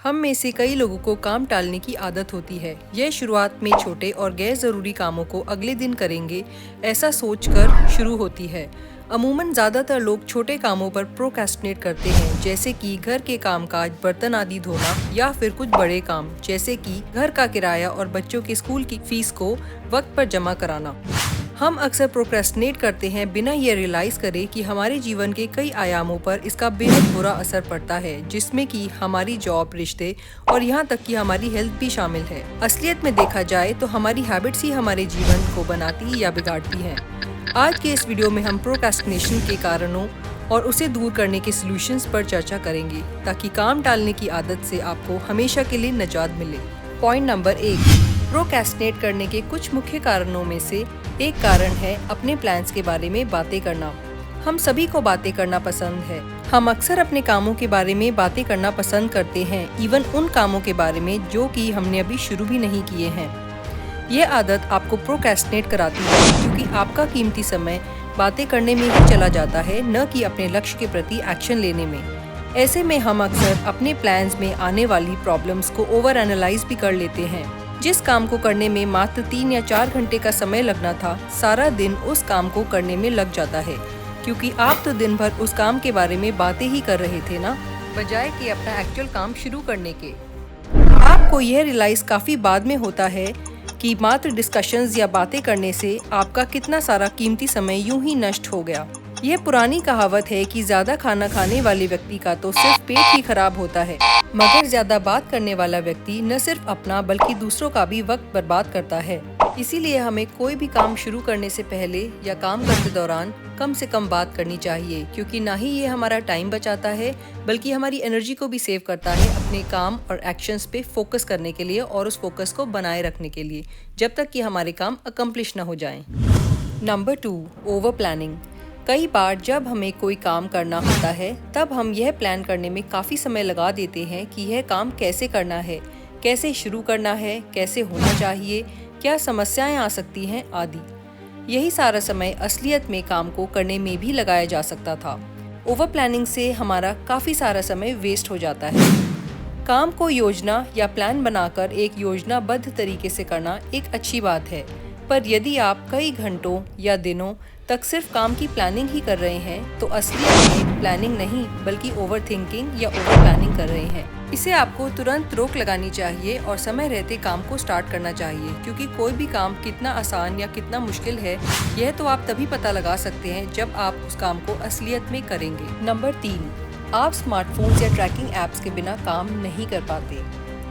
हम में से कई लोगों को काम टालने की आदत होती है। यह शुरुआत में छोटे और गैर जरूरी कामों को अगले दिन करेंगे ऐसा सोचकर शुरू होती है। अमूमन ज्यादातर लोग छोटे कामों पर प्रोक्रेस्टिनेट करते हैं, जैसे कि घर के कामकाज, बर्तन आदि धोना, या फिर कुछ बड़े काम जैसे कि घर का किराया और बच्चों के स्कूल की फीस को वक्त पर जमा कराना। हम अक्सर प्रोक्रेस्टिनेट करते हैं बिना ये रियलाइज करे कि हमारे जीवन के कई आयामों पर इसका बेहद बुरा असर पड़ता है, जिसमें कि हमारी जॉब, रिश्ते और यहाँ तक कि हमारी हेल्थ भी शामिल है। असलियत में देखा जाए तो हमारी हैबिट्स ही हमारे जीवन को बनाती या बिगाड़ती हैं। आज के इस वीडियो में हम प्रोक्रेस्टिनेशन के कारणों और उसे दूर करने के सॉल्यूशंस पर चर्चा करेंगे, ताकि काम टालने की आदत से आपको हमेशा के लिए निजात मिले। पॉइंट नंबर 1, प्रोक्रेस्टिनेट करने के कुछ मुख्य कारणों में से एक कारण है अपने प्लान्स के बारे में बातें करना। हम सभी को बातें करना पसंद है। हम अक्सर अपने कामों के बारे में बातें करना पसंद करते हैं, इवन उन कामों के बारे में जो कि हमने अभी शुरू भी नहीं किए हैं। ये आदत आपको प्रोक्रेस्टिनेट कराती है, क्योंकि आपका कीमती समय बातें करने में ही चला जाता है, न कि अपने लक्ष्य के प्रति एक्शन लेने में। ऐसे में हम अक्सर अपने प्लान्स में आने वाली प्रॉब्लम्स को ओवर एनालाइज भी कर लेते हैं। जिस काम को करने में मात्र 3 या 4 घंटे का समय लगना था, सारा दिन उस काम को करने में लग जाता है, क्योंकि आप तो दिन भर उस काम के बारे में बातें ही कर रहे थे ना, बजाय कि अपना एक्चुअल काम शुरू करने के। आपको यह रियलाइज काफी बाद में होता है कि मात्र डिस्कशंस या बातें करने से आपका कितना सारा कीमती समय यूं ही नष्ट हो गया। यह पुरानी कहावत है कि ज्यादा खाना खाने वाले व्यक्ति का तो सिर्फ पेट ही खराब होता है, मगर ज्यादा बात करने वाला व्यक्ति न सिर्फ अपना बल्कि दूसरों का भी वक्त बर्बाद करता है। इसीलिए हमें कोई भी काम शुरू करने से पहले या काम करते दौरान कम से कम बात करनी चाहिए, क्योंकि ना ही ये हमारा टाइम बचाता है, बल्कि हमारी एनर्जी को भी सेव करता है अपने काम और एक्शंस पे फोकस करने के लिए और उस फोकस को बनाए रखने के लिए, जब तक कि हमारे काम अकम्प्लिश न हो जाएं। Number 2, over planning. कई बार जब हमें कोई काम करना होता है, तब हम यह प्लान करने में काफ़ी समय लगा देते हैं कि यह काम कैसे करना है, कैसे शुरू करना है, कैसे होना चाहिए, क्या समस्याएं आ सकती हैं आदि। यही सारा समय असलियत में काम को करने में भी लगाया जा सकता था। ओवर प्लानिंग से हमारा काफ़ी सारा समय वेस्ट हो जाता है। काम को योजना या प्लान बनाकर एक योजनाबद्ध तरीके से करना एक अच्छी बात है, पर यदि आप कई घंटों या दिनों तक सिर्फ काम की प्लानिंग ही कर रहे हैं, तो असलियत में प्लानिंग नहीं बल्कि ओवर थिंकिंग या ओवर प्लानिंग कर रहे हैं। इसे आपको तुरंत रोक लगानी चाहिए और समय रहते काम को स्टार्ट करना चाहिए, क्योंकि कोई भी काम कितना आसान या कितना मुश्किल है, यह तो आप तभी पता लगा सकते हैं जब आप उस काम को असलियत में करेंगे। नंबर 3, आप स्मार्टफोन्स या ट्रैकिंग ऐप्स के बिना काम नहीं कर पाते।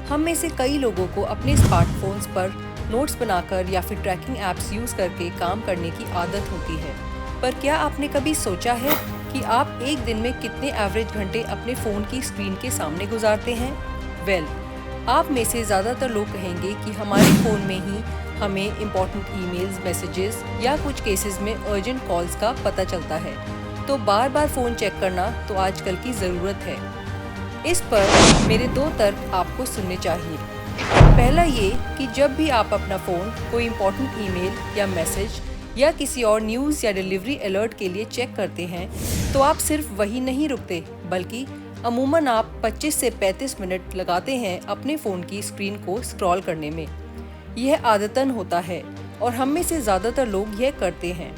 हम में से कई लोगों को अपने स्मार्टफोन्स पर नोट्स बनाकर या फिर ट्रैकिंग ऐप्स यूज करके काम करने की आदत होती है, पर क्या आपने कभी सोचा है कि आप एक दिन में कितने एवरेज घंटे अपने फ़ोन की स्क्रीन के सामने गुजारते हैं? आप में से ज़्यादातर लोग कहेंगे कि हमारे फ़ोन में ही हमें इम्पोर्टेंट ईमेल्स, मैसेजेस या कुछ केसेस में अर्जेंट कॉल्स का पता चलता है, तो बार बार फ़ोन चेक करना तो आजकल की ज़रूरत है। इस पर मेरे 2 तर्क आपको सुनने चाहिए। पहला ये कि जब भी आप अपना फ़ोन कोई इम्पोर्टेंट ईमेल या मैसेज या किसी और न्यूज़ या डिलीवरी अलर्ट के लिए चेक करते हैं, तो आप सिर्फ वही नहीं रुकते, बल्कि अमूमन आप 25 से 35 मिनट लगाते हैं अपने फ़ोन की स्क्रीन को स्क्रॉल करने में। यह आदतन होता है और हम में से ज़्यादातर लोग यह करते हैं।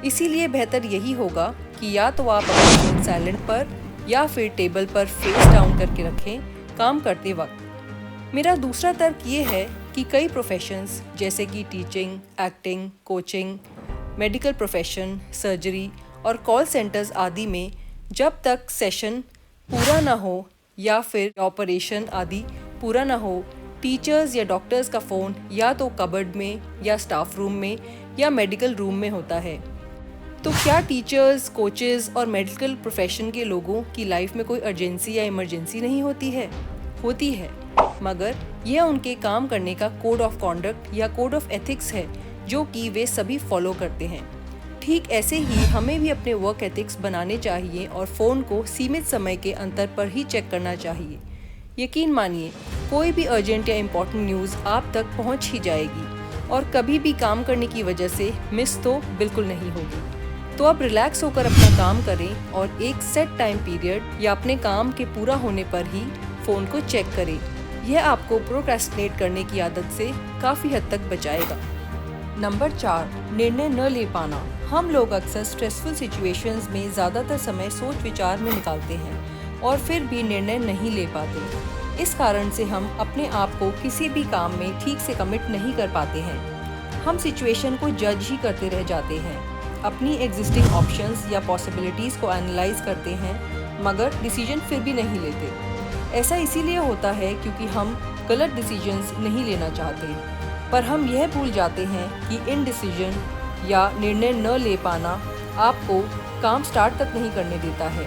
इसीलिए बेहतर यही होगा कि या तो आप अपना फ़ोन साइलेंट पर या फिर टेबल पर फेस डाउन करके रखें काम करते वक्त। मेरा दूसरा तर्क ये है कि कई प्रोफेशंस जैसे कि teaching, acting, coaching, medical profession, surgery और कॉल सेंटर्स आदि में जब तक सेशन पूरा ना हो या फिर ऑपरेशन आदि पूरा ना हो, टीचर्स या डॉक्टर्स का फ़ोन या तो कबर्ड में या स्टाफ रूम में या मेडिकल रूम में होता है। तो क्या टीचर्स, कोचेस और मेडिकल प्रोफेशन के लोगों की लाइफ में कोई अर्जेंसी या इमरजेंसी नहीं होती है? होती है, मगर यह उनके काम करने का कोड ऑफ कॉन्डक्ट या कोड ऑफ एथिक्स है, जो कि वे सभी फॉलो करते हैं। ठीक ऐसे ही हमें भी अपने वर्क एथिक्स बनाने चाहिए और फ़ोन को सीमित समय के अंतर पर ही चेक करना चाहिए। यकीन मानिए, कोई भी अर्जेंट या इम्पोर्टेंट न्यूज़ आप तक पहुंच ही जाएगी और कभी भी काम करने की वजह से मिस तो बिल्कुल नहीं होगी। तो अब रिलैक्स होकर अपना काम करें और एक सेट टाइम पीरियड या अपने काम के पूरा होने पर ही फ़ोन को चेक करें। यह आपको प्रोक्रेस्टिनेट करने की आदत से काफ़ी हद तक बचाएगा। नंबर 4, निर्णय न ले पाना। हम लोग अक्सर स्ट्रेसफुल सिचुएशंस में ज़्यादातर समय सोच विचार में निकालते हैं और फिर भी निर्णय नहीं ले पाते। इस कारण से हम अपने आप को किसी भी काम में ठीक से कमिट नहीं कर पाते हैं। हम सिचुएशन को जज ही करते रह जाते हैं, अपनी एग्जिस्टिंग ऑप्शंस या पॉसिबिलिटीज़ को एनालाइज करते हैं, मगर डिसीजन फिर भी नहीं लेते। ऐसा इसीलिए होता है क्योंकि हम गलत डिसीजंस नहीं लेना चाहते, पर हम यह भूल जाते हैं कि इनडिसीजन या निर्णय न ले पाना आपको काम स्टार्ट तक नहीं करने देता है।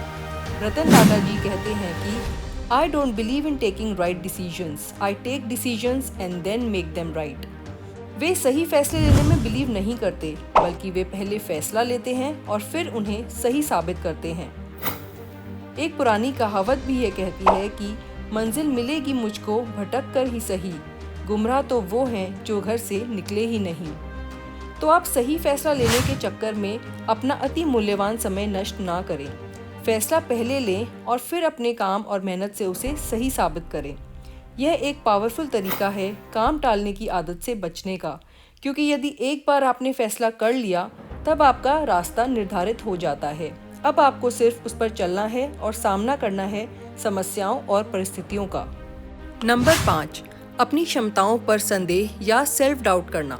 रतन टाटा जी कहते हैं कि I don't believe in taking right decisions, I take decisions and then make them right. वे सही फैसले लेने में बिलीव नहीं करते, बल्कि वे पहले फैसला लेते हैं और फिर उन्हें सही साबित करते हैं। एक पुरानी कहावत भी ये कहती है कि मंजिल मिलेगी मुझको भटक कर ही सही, गुमराह तो वो हैं जो घर से निकले ही नहीं। तो आप सही फैसला लेने के चक्कर में अपना अति मूल्यवान समय नष्ट ना करें। फैसला पहले लें और फिर अपने काम और मेहनत से उसे सही साबित करें। यह एक पावरफुल तरीका है काम टालने की आदत से बचने का, क्योंकि यदि एक बार आपने फैसला कर लिया तब आपका रास्ता निर्धारित हो जाता है। अब आपको सिर्फ उस पर चलना है और सामना करना है समस्याओं और परिस्थितियों का। नंबर 5, अपनी क्षमताओं पर संदेह या सेल्फ डाउट करना।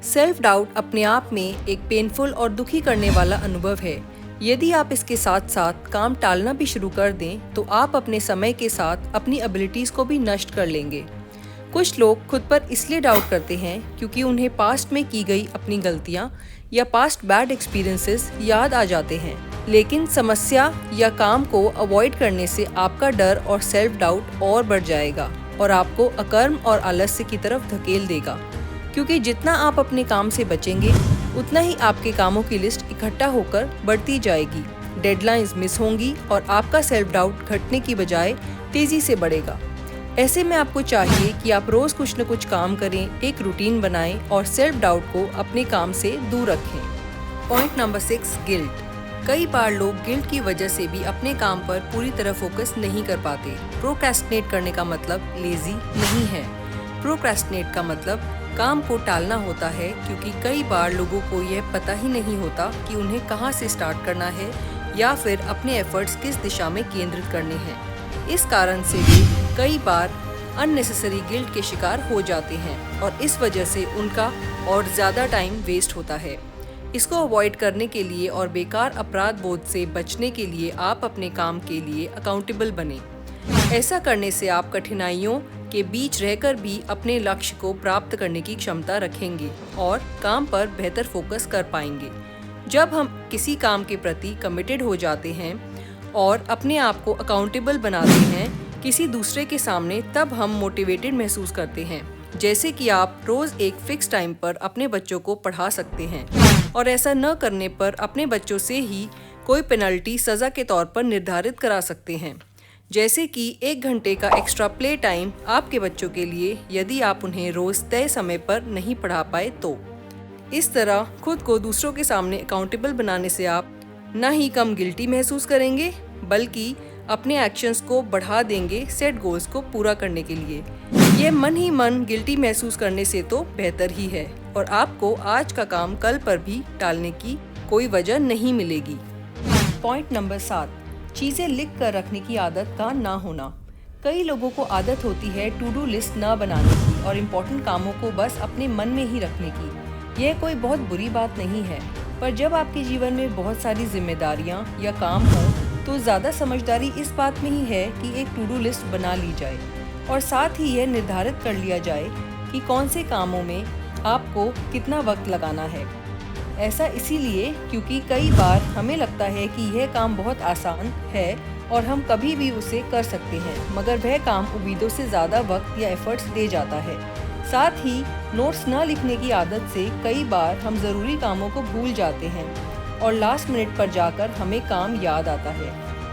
सेल्फ डाउट अपने आप में एक पेनफुल और दुखी करने वाला अनुभव है। यदि आप इसके साथ साथ काम टालना भी शुरू कर दें तो आप अपने समय के साथ अपनी एबिलिटीज़ को भी नष्ट कर लेंगे। कुछ लोग खुद पर इसलिए डाउट करते हैं क्योंकि उन्हें पास्ट में की गई अपनी गलतियां या पास्ट बैड एक्सपीरियंसेस याद आ जाते हैं, लेकिन समस्या या काम को अवॉइड करने से आपका डर और सेल्फ डाउट और बढ़ जाएगा और आपको अकर्म और आलस्य की तरफ धकेल देगा, क्योंकि जितना आप अपने काम से बचेंगे उतना ही आपके कामों की लिस्ट इकट्ठा होकर बढ़ती जाएगी, डेडलाइंस मिस होंगी और आपका सेल्फ डाउट घटने की बजाय तेजी से बढ़ेगा। ऐसे में आपको चाहिए कि आप रोज कुछ न कुछ काम करें, एक रूटीन बनाएं और सेल्फ डाउट को अपने काम से दूर रखें। Point number 6, guilt. कई बार लोग गिल्ट की वजह से भी अपने काम पर पूरी तरह फोकस नहीं कर पाते। प्रोक्रेस्टिनेट करने का मतलब लेजी नहीं है। प्रोक्रेस्टिनेट का मतलब काम को टालना होता है, क्योंकि कई बार लोगों को यह पता ही नहीं होता कि उन्हें कहां से स्टार्ट करना है या फिर अपने एफर्ट्स किस दिशा में केंद्रित करने हैं। इस कारण से वे कई बार अननेसेसरी गिल्ट के शिकार हो जाते हैं और इस वजह से उनका और ज़्यादा टाइम वेस्ट होता है। इसको अवॉइड करने के लिए और बेकार अपराध बोध से बचने के लिए आप अपने काम के लिए अकाउंटेबल बने। ऐसा करने से आप कठिनाइयों के बीच रहकर भी अपने लक्ष्य को प्राप्त करने की क्षमता रखेंगे और काम पर बेहतर फोकस कर पाएंगे। जब हम किसी काम के प्रति कमिटेड हो जाते हैं और अपने आप को अकाउंटेबल बनाते हैं किसी दूसरे के सामने, तब हम मोटिवेटेड महसूस करते हैं। जैसे कि आप रोज एक फिक्स टाइम पर अपने बच्चों को पढ़ा सकते हैं और ऐसा न करने पर अपने बच्चों से ही कोई पेनल्टी सज़ा के तौर पर निर्धारित करा सकते हैं, जैसे कि 1 घंटे का एक्स्ट्रा प्ले टाइम आपके बच्चों के लिए, यदि आप उन्हें रोज तय समय पर नहीं पढ़ा पाए तो। इस तरह खुद को दूसरों के सामने अकाउंटेबल बनाने से आप न ही कम गिल्टी महसूस करेंगे बल्कि अपने एक्शंस को बढ़ा देंगे सेट गोल्स को पूरा करने के लिए। ये मन ही मन गिल्टी महसूस करने से तो बेहतर ही है और आपको आज का काम कल पर भी टालने की कोई वजह नहीं मिलेगी। पॉइंट नंबर 7, चीज़ें लिख कर रखने की आदत का ना होना। कई लोगों को आदत होती है टू डू लिस्ट ना बनाने की और इम्पोर्टेंट कामों को बस अपने मन में ही रखने की। यह कोई बहुत बुरी बात नहीं है, पर जब आपके जीवन में बहुत सारी जिम्मेदारियां या काम हो तो ज़्यादा समझदारी इस बात में ही है कि एक टू डू लिस्ट बना ली जाए और साथ ही यह निर्धारित कर लिया जाए कि कौन से कामों में आपको कितना वक्त लगाना है। ऐसा इसीलिए क्योंकि कई बार हमें लगता है कि यह काम बहुत आसान है और हम कभी भी उसे कर सकते हैं, मगर वह काम उम्मीदों से ज़्यादा वक्त या एफर्ट्स ले जाता है। साथ ही नोट्स न लिखने की आदत से कई बार हम ज़रूरी कामों को भूल जाते हैं और लास्ट मिनट पर जाकर हमें काम याद आता है।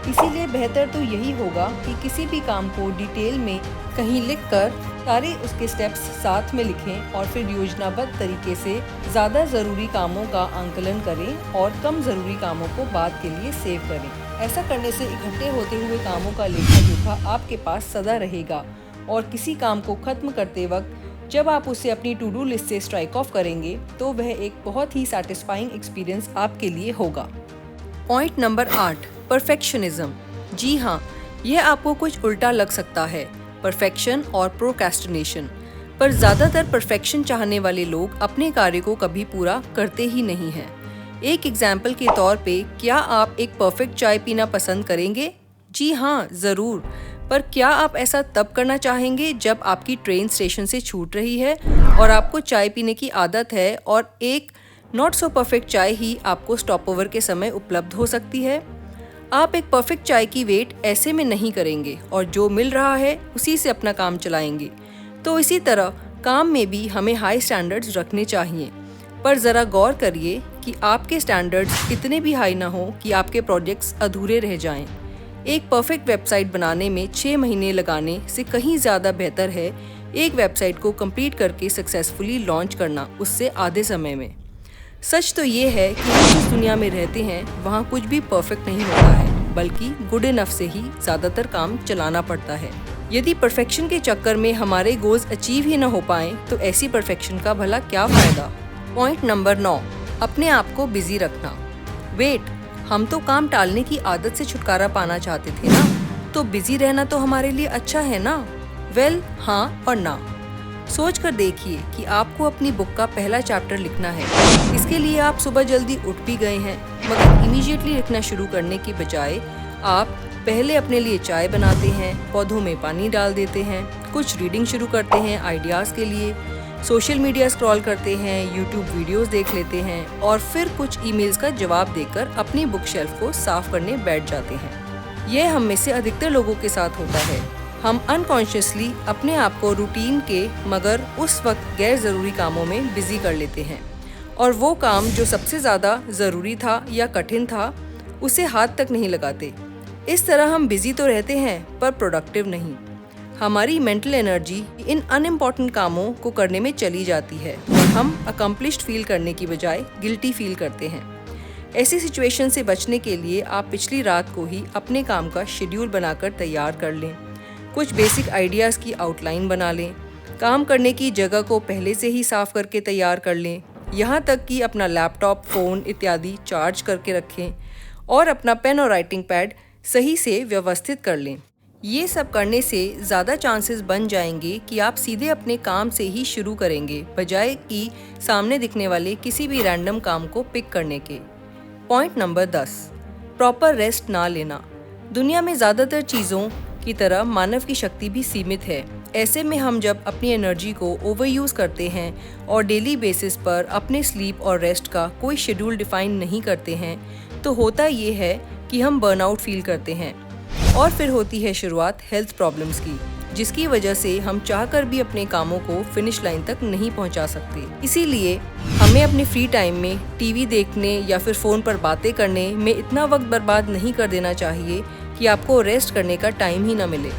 इसीलिए बेहतर तो यही होगा कि किसी भी काम को डिटेल में कहीं लिखकर सारे उसके स्टेप्स साथ में लिखें और फिर योजनाबद्ध तरीके से ज़्यादा ज़रूरी कामों का आंकलन करें और कम ज़रूरी कामों को बाद के लिए सेव करें। ऐसा करने से इकट्ठे होते हुए कामों का लेखा जोखा आपके पास सदा रहेगा और किसी काम को खत्म करते वक्त जब आप उसे अपनी टू डू लिस्ट से स्ट्राइक ऑफ करेंगे तो वह एक बहुत ही सैटिस्फाइंग एक्सपीरियंस आपके लिए होगा। Point number 8, perfectionism. जी हाँ, यह आपको कुछ उल्टा लग सकता है, परफेक्शन और प्रोक्रेस्टिनेशन, पर ज़्यादातर परफेक्शन चाहने वाले लोग अपने कार्य को कभी पूरा करते ही नहीं हैं। एक एग्जाम्पल के तौर पे, क्या आप एक परफेक्ट चाय पीना पसंद करेंगे? जी हाँ, ज़रूर। पर क्या आप ऐसा तब करना चाहेंगे जब आपकी ट्रेन स्टेशन से छूट रही है और आपको चाय पीने की आदत है और एक नॉट सो परफेक्ट चाय ही आपको स्टॉप ओवर के समय उपलब्ध हो सकती है? आप एक परफेक्ट चाय की वेट ऐसे में नहीं करेंगे और जो मिल रहा है उसी से अपना काम चलाएंगे। तो इसी तरह काम में भी हमें हाई स्टैंडर्ड्स रखने चाहिए, पर ज़रा गौर करिए कि आपके स्टैंडर्ड्स इतने भी हाई ना हो कि आपके प्रोजेक्ट्स अधूरे रह जाएं। एक परफेक्ट वेबसाइट बनाने में 6 महीने लगाने से कहीं ज़्यादा बेहतर है एक वेबसाइट को कंप्लीट करके सक्सेसफुली लॉन्च करना उससे आधे समय में। सच तो ये है कि हम जिस दुनिया में रहते हैं वहाँ कुछ भी परफेक्ट नहीं होता है, बल्कि गुड इनफ से ही ज़्यादातर काम चलाना पड़ता है। यदि परफेक्शन के चक्कर में हमारे गोल्स अचीव ही न हो पाएं तो ऐसी परफेक्शन का भला क्या फ़ायदा। पॉइंट नंबर 9, अपने आप को बिजी रखना। वेट, हम तो काम टालने की आदत से छुटकारा पाना चाहते थे ना, तो बिजी रहना तो हमारे लिए अच्छा है ना? वेल, हाँ और ना। सोच कर देखिए कि आपको अपनी बुक का पहला चैप्टर लिखना है। इसके लिए आप सुबह जल्दी उठ भी गए हैं, मगर इमीडिएटली लिखना शुरू करने की बजाय आप पहले अपने लिए चाय बनाते हैं, पौधों में पानी डाल देते हैं, कुछ रीडिंग शुरू करते हैं आइडियाज़ के लिए, सोशल मीडिया स्क्रॉल करते हैं, यूट्यूब वीडियोस देख लेते हैं और फिर कुछ ईमेल्स का जवाब देकर अपनी बुक शेल्फ को साफ करने बैठ जाते हैं। यह हम में से अधिकतर लोगों के साथ होता है। हम अनकॉन्शियसली अपने आप को रूटीन के मगर उस वक्त गैर ज़रूरी कामों में बिजी कर लेते हैं और वो काम जो सबसे ज़्यादा ज़रूरी था या कठिन था उसे हाथ तक नहीं लगाते। इस तरह हम बिजी तो रहते हैं पर प्रोडक्टिव नहीं। हमारी मेंटल एनर्जी इन अनइम्पॉर्टेंट कामों को करने में चली जाती है और हम अकम्प्लिश्ड फील करने की बजाय गिल्टी फील करते हैं। ऐसी सिचुएशन से बचने के लिए आप पिछली रात को ही अपने काम का शेड्यूल बनाकर तैयार कर लें, कुछ बेसिक आइडियाज़ की आउटलाइन बना लें, काम करने की जगह को पहले से ही साफ करके तैयार कर लें, यहाँ तक कि अपना लैपटॉप, फ़ोन इत्यादि चार्ज करके रखें और अपना पेन और राइटिंग पैड सही से व्यवस्थित कर लें। ये सब करने से ज़्यादा चांसेस बन जाएंगे कि आप सीधे अपने काम से ही शुरू करेंगे बजाय कि सामने दिखने वाले किसी भी रैंडम काम को पिक करने के। पॉइंट नंबर 10, प्रॉपर रेस्ट ना लेना। दुनिया में ज़्यादातर चीज़ों की तरह मानव की शक्ति भी सीमित है। ऐसे में हम जब अपनी एनर्जी को ओवरयूज़ करते हैं और डेली बेसिस पर अपने स्लीप और रेस्ट का कोई शेड्यूल डिफाइन नहीं करते हैं तो होता ये है कि हम बर्नआउट फील करते हैं और फिर होती है शुरुआत हेल्थ प्रॉब्लम्स की, जिसकी वजह से हम चाहकर भी अपने कामों को फिनिश लाइन तक नहीं पहुंचा सकते। इसीलिए हमें अपने फ्री टाइम में टीवी देखने या फिर फ़ोन पर बातें करने में इतना वक्त बर्बाद नहीं कर देना चाहिए कि आपको रेस्ट करने का टाइम ही ना मिले।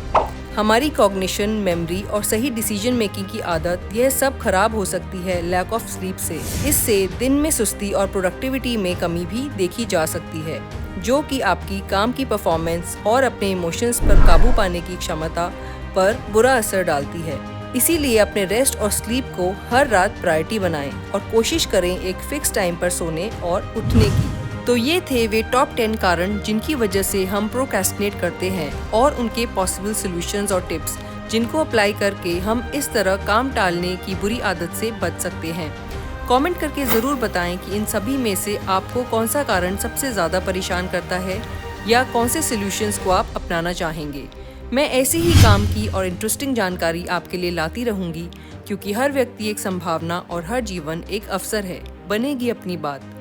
हमारी कॉग्निशन, मेमोरी और सही डिसीजन मेकिंग की आदत, यह सब खराब हो सकती है लैक ऑफ स्लीप से। इससे दिन में सुस्ती और प्रोडक्टिविटी में कमी भी देखी जा सकती है, जो कि आपकी काम की परफॉर्मेंस और अपने इमोशंस पर काबू पाने की क्षमता पर बुरा असर डालती है। इसीलिए अपने रेस्ट और स्लीप को हर रात प्रायोरिटी बनाएं और कोशिश करें एक फिक्स टाइम पर सोने और उठने की। तो ये थे वे टॉप 10 कारण जिनकी वजह से हम प्रोक्रेस्टिनेट करते हैं और उनके पॉसिबल सॉल्यूशंस और टिप्स जिनको अप्लाई करके हम इस तरह काम टालने की बुरी आदत से बच सकते हैं। कमेंट करके ज़रूर बताएं कि इन सभी में से आपको कौन सा कारण सबसे ज़्यादा परेशान करता है या कौन से सॉल्यूशंस को आप अपनाना चाहेंगे। मैं ऐसी ही काम की और इंटरेस्टिंग जानकारी आपके लिए लाती रहूँगी, क्योंकि हर व्यक्ति एक संभावना और हर जीवन एक अवसर है। बनेगी अपनी बात।